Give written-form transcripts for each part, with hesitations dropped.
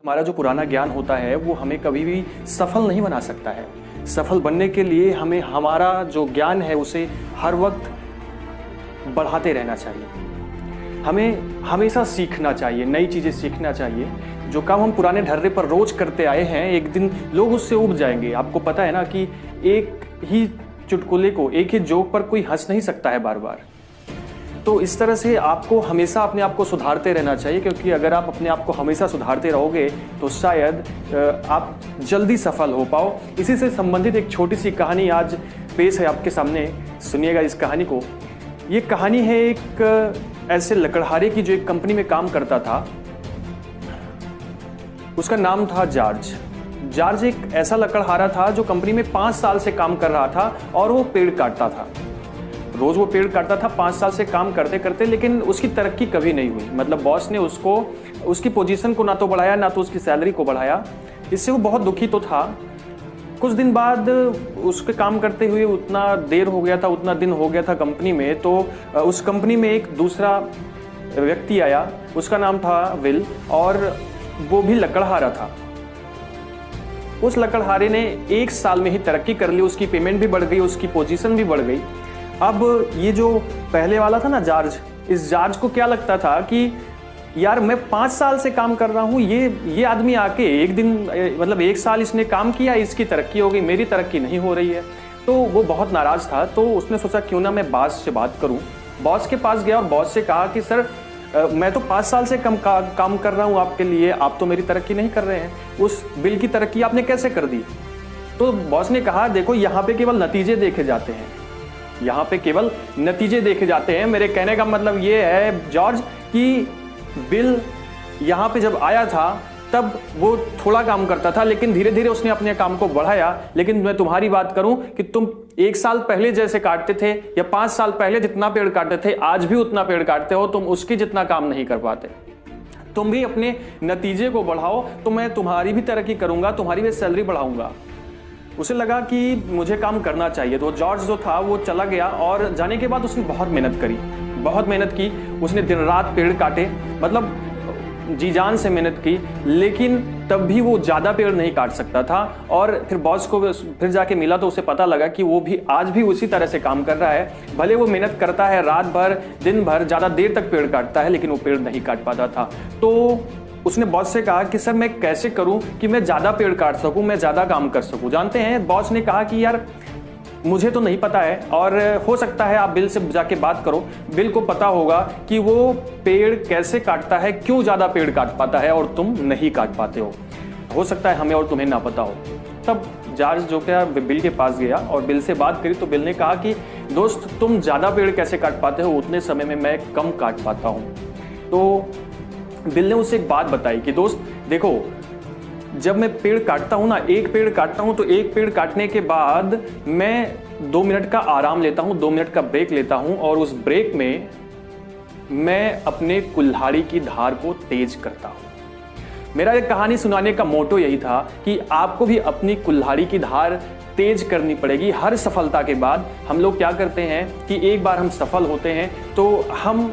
हमारा जो पुराना ज्ञान होता है वो हमें कभी भी सफल नहीं बना सकता है। सफल बनने के लिए हमें हमारा जो ज्ञान है उसे हर वक्त बढ़ाते रहना चाहिए। हमें हमेशा सीखना चाहिए, नई चीज़ें सीखना चाहिए। जो काम हम पुराने ढर्रे पर रोज करते आए हैं, एक दिन लोग उससे उब जाएंगे। आपको पता है ना कि एक ही चुटकुले को, एक ही जोक पर कोई हंस नहीं सकता है बार बार। तो इस तरह से आपको हमेशा अपने आप को सुधारते रहना चाहिए, क्योंकि अगर आप अपने आप को हमेशा सुधारते रहोगे तो शायद आप जल्दी सफल हो पाओ। इसी से संबंधित एक छोटी सी कहानी आज पेश है आपके सामने, सुनिएगा इस कहानी को। ये कहानी है एक ऐसे लकड़हारे की जो एक कंपनी में काम करता था। उसका नाम था जॉर्ज। जॉर्ज एक ऐसा लकड़हारा था जो कंपनी में 5 साल से काम कर रहा था और वो पेड़ काटता था। रोज वो पेड़ काटता था 5 साल से काम करते करते, लेकिन उसकी तरक्की कभी नहीं हुई। मतलब बॉस ने उसको, उसकी पोजीशन को ना तो बढ़ाया ना तो उसकी सैलरी को बढ़ाया। इससे वो बहुत दुखी तो था। कुछ दिन बाद उसके काम करते हुए उतना देर हो गया था, उतना दिन हो गया था कंपनी में, तो उस कंपनी में एक दूसरा व्यक्ति आया। उसका नाम था विल और वो भी लकड़हारा था। उस लकड़हारे ने 1 साल में ही तरक्की कर ली। उसकी पेमेंट भी बढ़ गई, उसकी पोजीशन भी बढ़ गई। अब ये जो पहले वाला था ना जॉर्ज, इस जॉर्ज को क्या लगता था कि यार मैं 5 साल से काम कर रहा हूँ, ये आदमी आके एक दिन, मतलब 1 साल इसने काम किया, इसकी तरक्की हो गई, मेरी तरक्की नहीं हो रही है। तो वो बहुत नाराज था। तो उसने सोचा क्यों ना मैं बॉस से बात करूँ। बॉस के पास गया और बॉस से कहा कि सर मैं तो 5 साल से काम कर रहा हूँ आपके लिए, आप तो मेरी तरक्की नहीं कर रहे हैं। उस बिल की तरक्की आपने कैसे कर दी? तो बॉस ने कहा देखो, यहाँ पे केवल नतीजे देखे जाते हैं, यहाँ पे केवल नतीजे देखे जाते हैं। मेरे कहने का मतलब ये है जॉर्ज कि बिल यहाँ पे जब आया था तब वो थोड़ा काम करता था, लेकिन धीरे धीरे उसने अपने काम को बढ़ाया। लेकिन मैं तुम्हारी बात करूं कि तुम 1 साल पहले जैसे काटते थे या 5 साल पहले जितना पेड़ काटते थे, आज भी उतना पेड़ काटते हो, तुम उसकी जितना काम नहीं कर पाते। तुम भी अपने नतीजे को बढ़ाओ तो मैं तुम्हारी भी तरक्की करूंगा, तुम्हारी भी सैलरी बढ़ाऊंगा। उसे लगा कि मुझे काम करना चाहिए। तो जॉर्ज जो था वो चला गया और जाने के बाद उसने बहुत मेहनत करी, बहुत मेहनत की। उसने दिन रात पेड़ काटे, मतलब जी जान से मेहनत की, लेकिन तब भी वो ज़्यादा पेड़ नहीं काट सकता था। और फिर बॉस को फिर जाके मिला तो उसे पता लगा कि वो भी आज भी उसी तरह से काम कर रहा है। भले वो मेहनत करता है, रात भर दिन भर ज़्यादा देर तक पेड़ काटता है, लेकिन वो पेड़ नहीं काट पाता था। तो उसने बॉस से कहा कि सर मैं कैसे करूं कि मैं ज़्यादा पेड़ काट सकूं, मैं ज़्यादा काम कर सकूं। जानते हैं बॉस ने कहा कि यार मुझे तो नहीं पता है, और हो सकता है आप बिल से जाके बात करो, बिल को पता होगा कि वो पेड़ कैसे काटता है, क्यों ज़्यादा पेड़ काट पाता है और तुम नहीं काट पाते हो सकता है हमें और तुम्हें ना पता हो। तब जॉर्ज जो क्या बिल के पास गया और बिल से बात करी तो बिल ने कहा कि दोस्त तुम ज़्यादा पेड़ कैसे काट पाते हो, उतने समय में मैं कम काट पाता हूँ। तो बिल ने उसे एक बात बताई कि दोस्त देखो, जब मैं पेड़ काटता हूँ ना, एक पेड़ काटता हूँ तो एक पेड़ काटने के बाद मैं 2 मिनट का आराम लेता हूँ, 2 मिनट का ब्रेक लेता हूँ, और उस ब्रेक में मैं अपने कुल्हाड़ी की धार को तेज करता हूँ। मेरा एक कहानी सुनाने का मोटो यही था कि आपको भी अपनी कुल्हाड़ी की धार तेज करनी पड़ेगी। हर सफलता के बाद हम लोग क्या करते हैं कि एक बार हम सफल होते हैं तो हम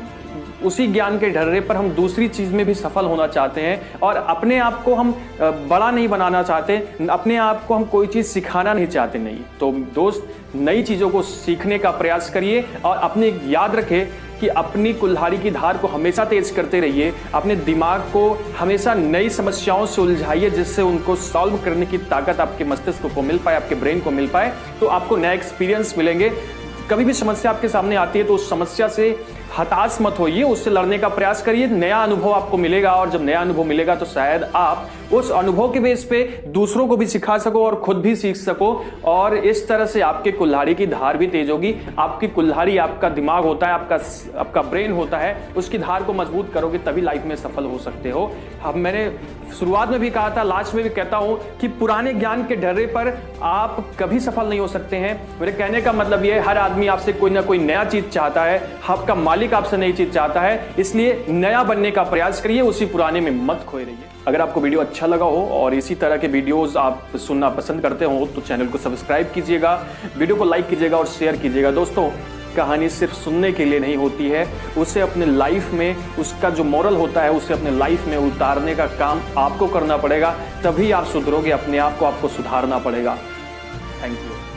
उसी ज्ञान के ढर्रे पर हम दूसरी चीज़ में भी सफल होना चाहते हैं, और अपने आप को हम बड़ा नहीं बनाना चाहते, अपने आप को हम कोई चीज़ सिखाना नहीं चाहते। नहीं तो दोस्त, नई चीज़ों को सीखने का प्रयास करिए और अपने याद रखें कि अपनी कुल्हाड़ी की धार को हमेशा तेज करते रहिए। अपने दिमाग को हमेशा नई समस्याओं से उलझाइए, जिससे उनको सॉल्व करने की ताकत आपके मस्तिष्क को मिल पाए, आपके ब्रेन को मिल पाए, तो आपको नए एक्सपीरियंस मिलेंगे। कभी भी समस्या आपके सामने आती है तो उस समस्या से हताश मत होइए, उससे लड़ने का प्रयास करिए। नया अनुभव आपको मिलेगा, और जब नया अनुभव मिलेगा तो शायद आप उस अनुभव के बेस पे दूसरों को भी सिखा सको और खुद भी सीख सको, और इस तरह से आपके कुल्हाड़ी की धार भी तेज होगी। आपकी कुल्हाड़ी आपका दिमाग होता है, आपका ब्रेन होता है, उसकी धार को मजबूत करोगे तभी लाइफ में सफल हो सकते हो। अब मैंने शुरुआत में भी कहा था, लास्ट में भी कहता हूं कि पुराने ज्ञान के ढर्रे पर आप कभी सफल नहीं हो सकते हैं। मेरे कहने का मतलब ये, हर आदमी आपसे कोई ना कोई नया चीज चाहता है, आपका मालिक आपसे नई चीज चाहता है, इसलिए नया बनने का प्रयास करिए, उसी पुराने में मत खोए रहिए। अगर आपको वीडियो अच्छा लगा हो और इसी तरह के वीडियोस आप सुनना पसंद करते हो तो चैनल को सब्सक्राइब कीजिएगा, वीडियो को लाइक कीजिएगा और शेयर कीजिएगा। दोस्तों कहानी सिर्फ सुनने के लिए नहीं होती है, उसे अपने लाइफ में, उसका जो मॉरल होता है उसे अपने लाइफ में उतारने का काम आपको करना पड़ेगा, तभी आप सुधरोगे। अपने आप को आपको सुधारना पड़ेगा। Thank you.